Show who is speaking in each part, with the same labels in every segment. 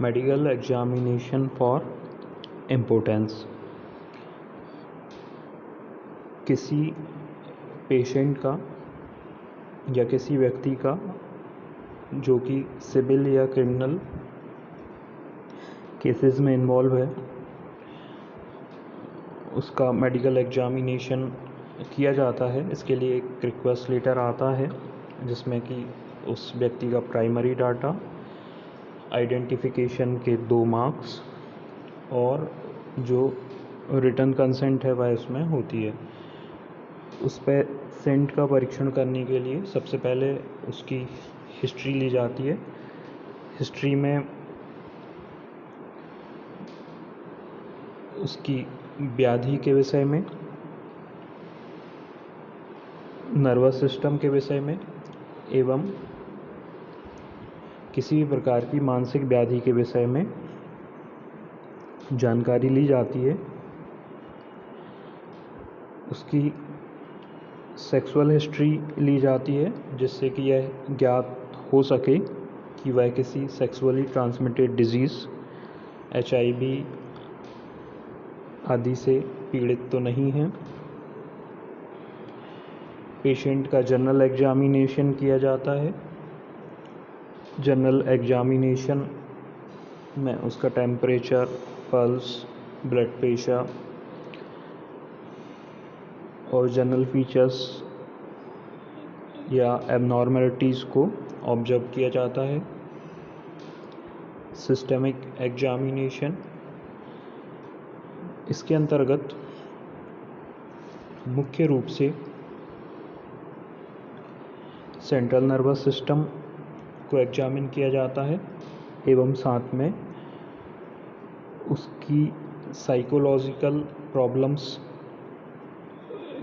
Speaker 1: Medical examination for importance. किसी patient का या किसी व्यक्ति का जो कि सिविल या क्रिमिनल केसेस में इन्वॉल्व है, उसका मेडिकल एग्जामिनेशन किया जाता है। इसके लिए एक रिक्वेस्ट लेटर आता है जिसमें कि उस व्यक्ति का प्राइमरी डाटा, आइडेंटिफिकेशन के 2 मार्क्स और जो रिटर्न कंसेंट है वह इसमें होती है। उस पेशेंट का परीक्षण करने के लिए सबसे पहले उसकी हिस्ट्री ली जाती है। हिस्ट्री में उसकी व्याधि के विषय में, नर्वस सिस्टम के विषय में एवं किसी भी प्रकार की मानसिक व्याधि के विषय में जानकारी ली जाती है। उसकी सेक्सुअल हिस्ट्री ली जाती है जिससे कि यह ज्ञात हो सके कि वह किसी सेक्सुअली ट्रांसमिटेड डिजीज़ HIV आदि से पीड़ित तो नहीं है। पेशेंट का जनरल एग्जामिनेशन किया जाता है। जनरल एग्जामिनेशन में उसका टेम्परेचर, पल्स, ब्लड प्रेशर और जनरल फीचर्स या एबनॉर्मलिटीज़ को ऑब्जर्व किया जाता है। सिस्टमिक एग्जामिनेशन, इसके अंतर्गत मुख्य रूप से सेंट्रल नर्वस सिस्टम को एग्जामिन किया जाता है एवं साथ में उसकी साइकोलॉजिकल प्रॉब्लम्स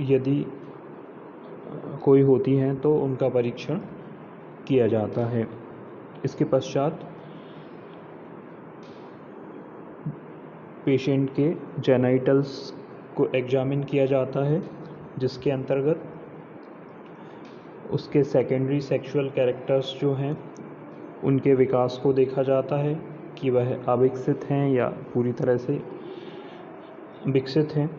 Speaker 1: यदि कोई होती हैं तो उनका परीक्षण किया जाता है। इसके पश्चात पेशेंट के जेनाइटल्स को एग्जामिन किया जाता है जिसके अंतर्गत उसके सेकेंडरी सेक्सुअल कैरेक्टर्स जो हैं उनके विकास को देखा जाता है कि वह अविकसित हैं या पूरी तरह से विकसित हैं।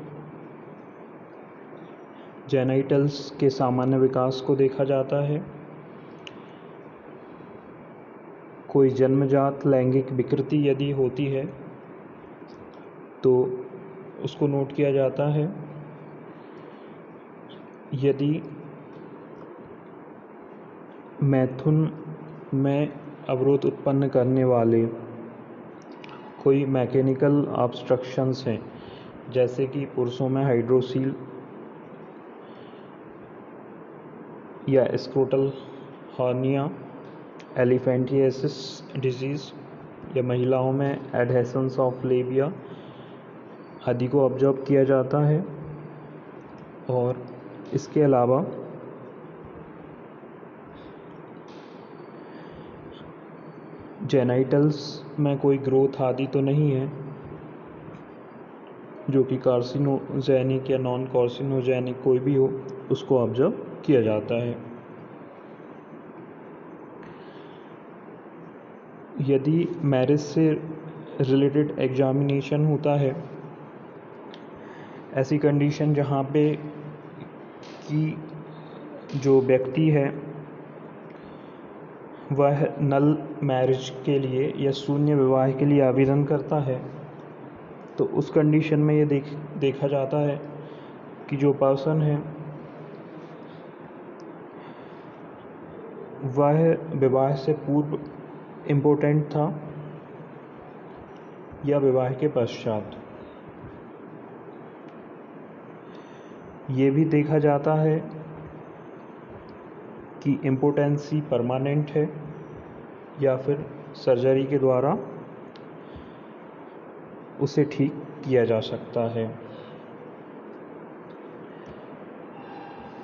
Speaker 1: जेनाइटल्स के सामान्य विकास को देखा जाता है। कोई जन्मजात लैंगिक विकृति यदि होती है तो उसको नोट किया जाता है। यदि मैथुन में अवरोध उत्पन्न करने वाले कोई मैकेनिकल ऑब्स्ट्रक्शंस हैं, जैसे कि पुरुषों में हाइड्रोसील या स्क्रोटल हर्निया, एलिफेंटिएसिस डिजीज़ या महिलाओं में एडहेशंस ऑफ लेबिया आदि को ऑब्जर्व किया जाता है। और इसके अलावा जेनाइटल्स में कोई ग्रोथ आदि तो नहीं है जो कि कार्सिनोजेनिक या नॉन कार्सिनोजेनिक कोई भी हो, उसको ऑब्जर्व किया जाता है। यदि मैरिज से रिलेटेड एग्जामिनेशन होता है, ऐसी कंडीशन जहाँ पे कि जो व्यक्ति है वह नल मैरिज के लिए या शून्य विवाह के लिए आवेदन करता है, तो उस कंडीशन में ये देखा जाता है कि जो पर्सन है वह विवाह से पूर्व इम्पोर्टेंट था या विवाह के पश्चात। ये भी देखा जाता है कि इम्पोटेंसी परमानेंट है या फिर सर्जरी के द्वारा उसे ठीक किया जा सकता है।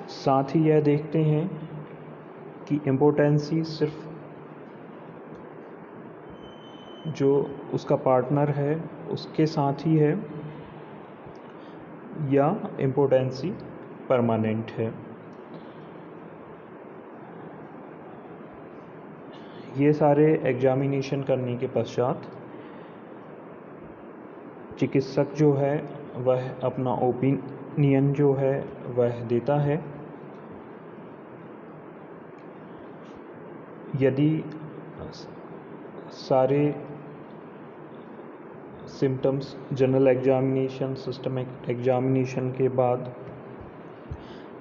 Speaker 1: साथ ही यह देखते हैं कि इम्पोटेंसी सिर्फ जो उसका पार्टनर है उसके साथ ही है या इम्पोटेंसी परमानेंट है। ये सारे एग्जामिनेशन करने के पश्चात चिकित्सक जो है वह अपना ओपिनियन जो है वह देता है। यदि सारे symptoms general examination, systemic examination के बाद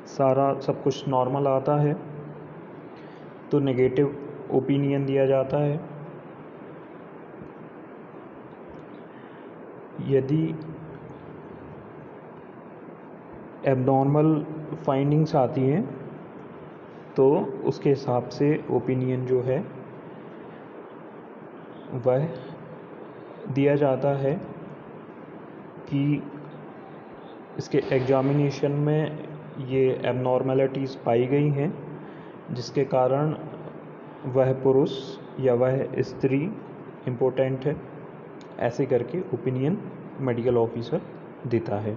Speaker 1: सारा सब कुछ नॉर्मल आता है तो नेगेटिव ओपिनियन दिया जाता है। यदि एबनॉर्मल फाइंडिंग्स आती हैं तो उसके हिसाब से ओपिनियन जो है वह दिया जाता है कि इसके एग्जामिनेशन में ये एबनॉर्मलिटीज़ पाई गई हैं जिसके कारण वह पुरुष या वह स्त्री इम्पोर्टेंट है, ऐसे करके ओपिनियन मेडिकल ऑफिसर देता है।